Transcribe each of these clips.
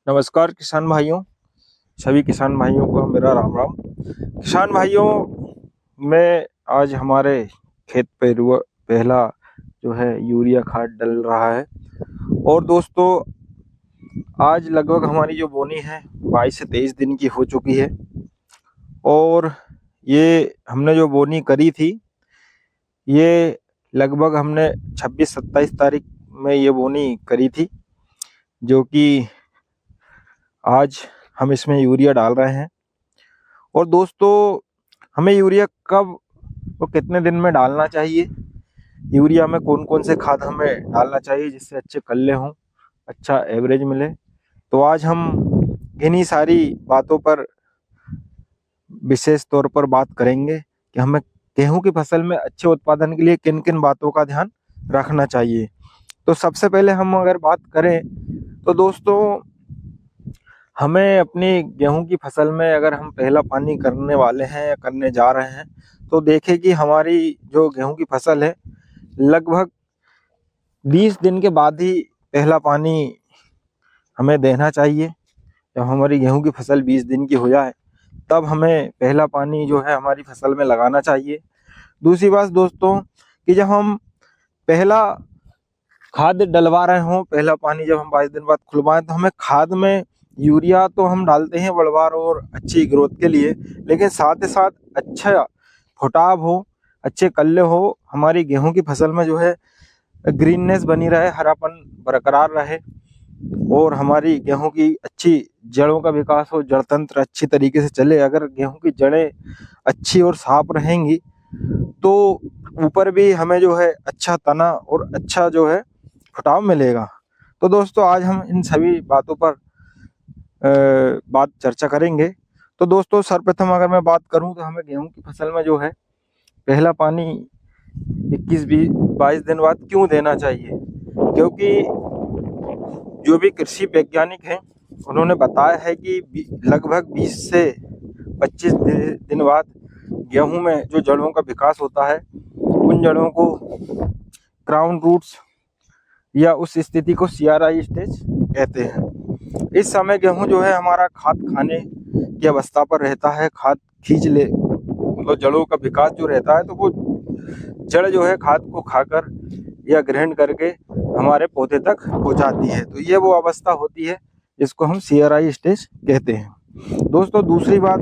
नमस्कार किसान भाइयों, सभी किसान भाइयों को मेरा राम राम। किसान भाइयों, मैं आज हमारे खेत पे पहला जो है यूरिया खाद डल रहा है। और दोस्तों, आज लगभग हमारी जो बोनी है 22 से 23 दिन की हो चुकी है। और ये हमने जो बोनी करी थी, ये लगभग हमने 26-27 तारीख में ये बोनी करी थी, जो कि आज हम इसमें यूरिया डाल रहे हैं। और दोस्तों, हमें यूरिया कब और कितने दिन में डालना चाहिए, यूरिया में कौन कौन से खाद हमें डालना चाहिए जिससे अच्छे कल्ले हों, अच्छा एवरेज मिले, तो आज हम इन्हीं सारी बातों पर विशेष तौर पर बात करेंगे कि हमें गेहूं की फसल में अच्छे उत्पादन के लिए किन किन बातों का ध्यान रखना चाहिए। तो सबसे पहले हम अगर बात करें तो दोस्तों, हमें अपनी गेहूं की फसल में अगर हम पहला पानी करने वाले हैं या करने जा रहे हैं, तो देखें कि हमारी जो गेहूं की फसल है लगभग 20 दिन के बाद ही पहला पानी हमें देना चाहिए। जब हमारी गेहूं की फसल 20 दिन की हो जाए तब हमें पहला पानी जो है हमारी फसल में लगाना चाहिए। दूसरी बात दोस्तों, कि जब हम पहला खाद डलवा रहे हों, पहला पानी जब हम 22 दिन बाद खुलवाएं, तो हमें खाद में यूरिया तो हम डालते हैं बढ़वार और अच्छी ग्रोथ के लिए, लेकिन साथ ही साथ अच्छा फुटाव हो, अच्छे कल्ले हो, हमारी गेहूं की फसल में जो है ग्रीननेस बनी रहे, हरापन बरकरार रहे और हमारी गेहूं की अच्छी जड़ों का विकास हो, जड़ तंत्र अच्छी तरीके से चले। अगर गेहूं की जड़ें अच्छी और साफ रहेंगी तो ऊपर भी हमें जो है अच्छा तना और अच्छा जो है फुटाव मिलेगा। तो दोस्तों, आज हम इन सभी बातों पर बात चर्चा करेंगे। तो दोस्तों, सर्वप्रथम अगर मैं बात करूं तो हमें गेहूं की फसल में जो है पहला पानी 21-22 दिन बाद क्यों देना चाहिए, क्योंकि जो भी कृषि वैज्ञानिक हैं उन्होंने बताया है कि लगभग 20 से 25 दिन बाद गेहूं में जो जड़ों का विकास होता है, उन जड़ों को क्राउन रूट्स या उस स्थिति को CRI स्टेज कहते हैं। इस समय गेहूं जो है हमारा खाद खाने की अवस्था पर रहता है, खाद खींच ले, मतलब जड़ों का विकास जो रहता है, तो वो जड़ जो है खाद को खाकर या ग्रहण करके हमारे पौधे तक पहुंचाती है। तो ये वो अवस्था होती है जिसको हम CRI स्टेज कहते हैं। दोस्तों, दूसरी बात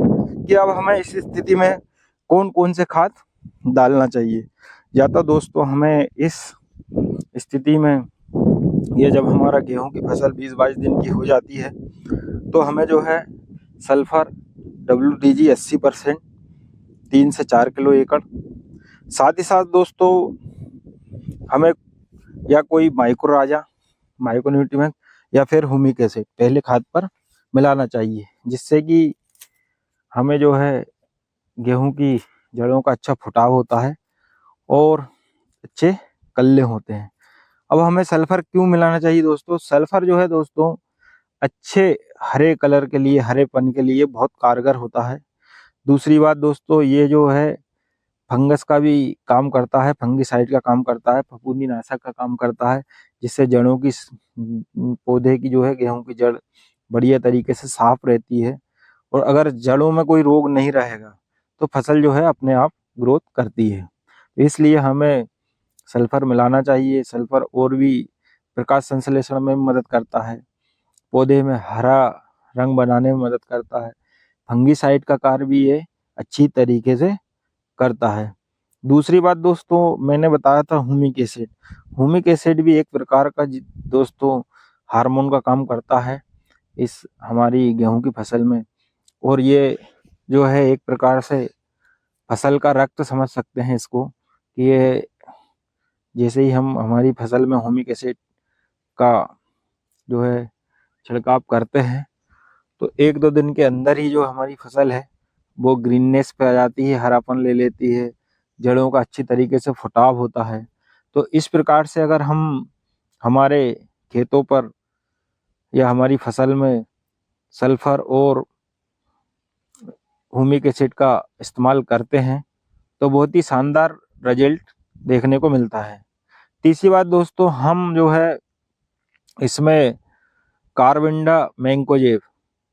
कि अब हमें इस स्थिति में कौन कौन से खाद डालना चाहिए। या तो दोस्तों, हमें इस स्थिति में ये जब हमारा गेहूं की फसल 20-22 दिन की हो जाती है तो हमें जो है सल्फर WDG 80% 3 से 4 किलो एकड़, साथ ही साथ दोस्तों हमें या कोई माइक्रोराजा, माइक्रोन्यूट्रिएंट या फिर ह्यूमिक एसिड पहले खाद पर मिलाना चाहिए, जिससे कि हमें जो है गेहूं की जड़ों का अच्छा फुटाव होता है और अच्छे कल्ले होते हैं। अब हमें सल्फर क्यों मिलाना चाहिए दोस्तों? सल्फर जो है दोस्तों अच्छे हरे कलर के लिए, हरेपन के लिए बहुत कारगर होता है। दूसरी बात दोस्तों, ये जो है फंगस का भी काम करता है, फंगिसाइड का काम करता है, फफूंदीनाशक का काम करता है, जिससे जड़ों की पौधे की जो है गेहूं की जड़ बढ़िया तरीके से साफ रहती है। और अगर जड़ों में कोई रोग नहीं रहेगा तो फसल जो है अपने आप ग्रोथ करती है। तो इसलिए हमें सल्फर मिलाना चाहिए। सल्फर और भी प्रकाश संश्लेषण में मदद करता है, पौधे में हरा रंग बनाने में मदद करता है, फंगिसाइड का कार्य भी ये अच्छी तरीके से करता है। दूसरी बात दोस्तों, मैंने बताया था ह्यूमिक एसिड। ह्यूमिक एसिड भी एक प्रकार का दोस्तों हार्मोन का काम करता है इस हमारी गेहूं की फसल में। और ये जो है एक प्रकार से फसल का रक्त समझ सकते हैं इसको, कि ये जैसे ही हम हमारी फसल में ह्यूमिक एसिड का जो है छिड़काव करते हैं तो 1-2 दिन के अंदर ही जो हमारी फसल है वो ग्रीननेस पे आ जाती है, हरापन ले लेती है, जड़ों का अच्छी तरीके से फुटाव होता है। तो इस प्रकार से अगर हम हमारे खेतों पर या हमारी फसल में सल्फर और ह्यूमिक एसिड का इस्तेमाल करते हैं तो बहुत ही शानदार रिजल्ट देखने को मिलता है। तीसरी बात दोस्तों, हम जो है इसमें कार्बेंडा मैंकोजेब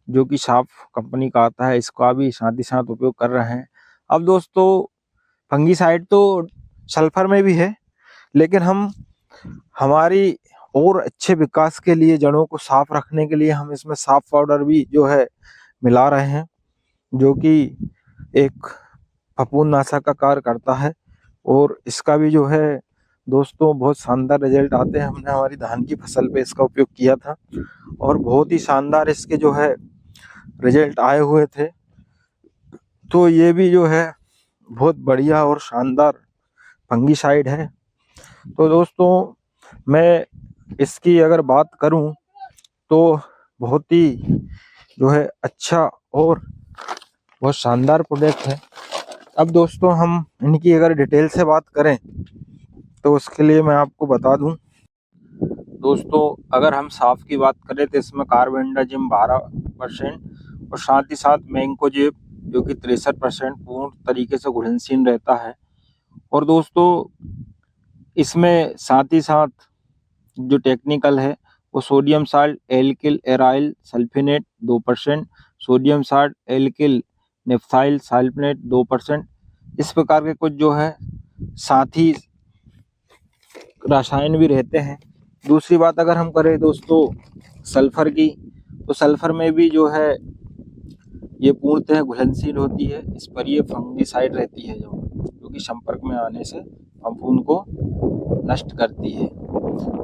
जो कि साफ कंपनी का आता है, इसका भी साथ ही साथ उपयोग कर रहे हैं। अब दोस्तों फंगीसाइड तो सल्फर में भी है, लेकिन हम हमारी और अच्छे विकास के लिए, जड़ों को साफ रखने के लिए हम इसमें साफ पाउडर भी जो है मिला रहे हैं, जो कि एक फफूंदनाशक का कार्य करता है। और इसका भी जो है दोस्तों बहुत शानदार रिजल्ट आते हैं। हमने हमारी धान की फसल पे इसका उपयोग किया था और बहुत ही शानदार इसके जो है रिजल्ट आए हुए थे। तो ये भी जो है बहुत बढ़िया और शानदार फंगीसाइड है। तो दोस्तों मैं इसकी अगर बात करूं तो बहुत ही जो है अच्छा और बहुत शानदार प्रोडक्ट है। अब दोस्तों हम इनकी अगर डिटेल से बात करें तो उसके लिए मैं आपको बता दूं दोस्तों, अगर हम साफ की बात करें तो इसमें कार्बेंडाजिम 12% और साथ ही साथ मैंकोजेब जो कि 63% पूर्ण तरीके से घुलनशील रहता है। और दोस्तों इसमें साथ ही साथ जो टेक्निकल है वो sodium salt alkyl aryl sulfinate 2%, sodium salt alkyl naphthyl sulfinate 2%, इस प्रकार के कुछ जो है साथी रसायन भी रहते हैं। दूसरी बात अगर हम करें दोस्तों सल्फर की, तो सल्फर में भी जो है ये पूर्णतः घुलनशील होती है। इस पर ये फंगीसाइड रहती है जो कि संपर्क में आने से फफूंद को नष्ट करती है।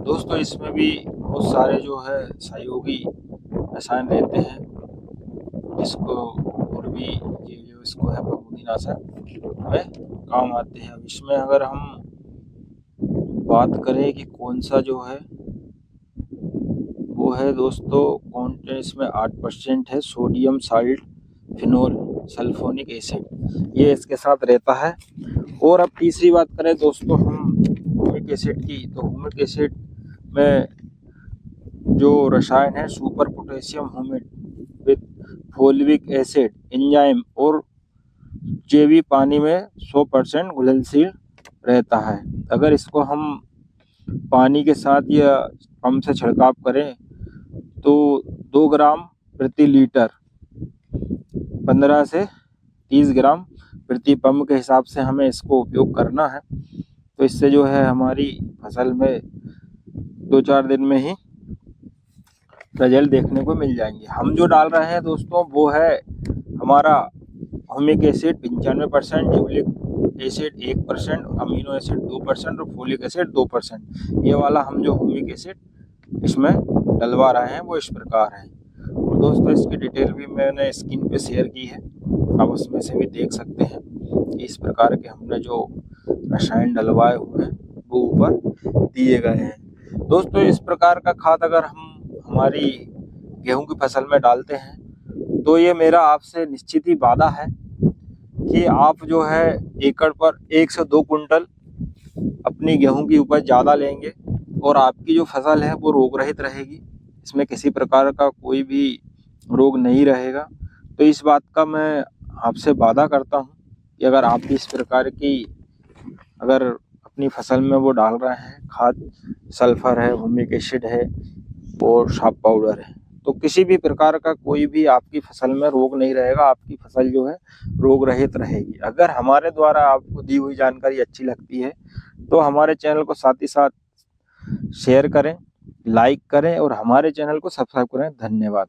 दोस्तों इसमें भी बहुत सारे जो है सहयोगी रसायन रहते हैं, इसको और भी ये जो इसको है फफूंदीनाशक में काम आते हैं। अब इसमें अगर हम बात करें कि कौन सा जो है वो है दोस्तों कंटेंट इसमें 8% है sodium salt phenol sulphonic acid, ये इसके साथ रहता है। और अब तीसरी बात करें दोस्तों हम ह्यूमिक एसिड की, तो ह्यूमिक एसिड में जो रसायन है super potassium humid with folic acid enzyme और जैविक पानी में 100% घुलनशील रहता है। अगर इसको हम पानी के साथ या पंप से छिड़काव करें तो 2 ग्राम प्रति लीटर 15 से 30 ग्राम प्रति पंप के हिसाब से हमें इसको उपयोग करना है। तो इससे जो है हमारी फसल में 2-4 दिन में ही रिजल्ट देखने को मिल जाएंगे। हम जो डाल रहे हैं दोस्तों वो है हमारा humic acid 95%, uric acid 1%, amino acid 2% और फोलिक एसिड 2%। ये वाला हम जो ह्यूमिक एसिड इसमें डलवा रहे हैं वो इस प्रकार है। और दोस्तों इसकी डिटेल भी मैंने स्क्रीन पे शेयर की है, आप उसमें से भी देख सकते हैं कि इस प्रकार के हमने जो रसायन डलवाए हुए हैं वो ऊपर दिए गए हैं। दोस्तों इस प्रकार का खाद अगर हम हमारी गेहूं की फसल में डालते हैं तो ये मेरा आपसे निश्चित ही वादा है कि आप जो है एकड़ पर 1 से 2 कुंटल अपनी गेहूं की उपज ज़्यादा लेंगे और आपकी जो फसल है वो रोग रहित रहेगी, इसमें किसी प्रकार का कोई भी रोग नहीं रहेगा। तो इस बात का मैं आपसे वादा करता हूं कि अगर आप भी इस प्रकार की अगर अपनी फसल में वो डाल रहे हैं खाद, सल्फर है, ह्यूमिक एसिड है और साफ पाउडर है, तो किसी भी प्रकार का कोई भी आपकी फसल में रोग नहीं रहेगा, आपकी फसल जो है रोग रहित रहेगी। अगर हमारे द्वारा आपको दी हुई जानकारी अच्छी लगती है तो हमारे चैनल को साथ ही साथ शेयर करें, लाइक करें और हमारे चैनल को सब्सक्राइब करें। धन्यवाद।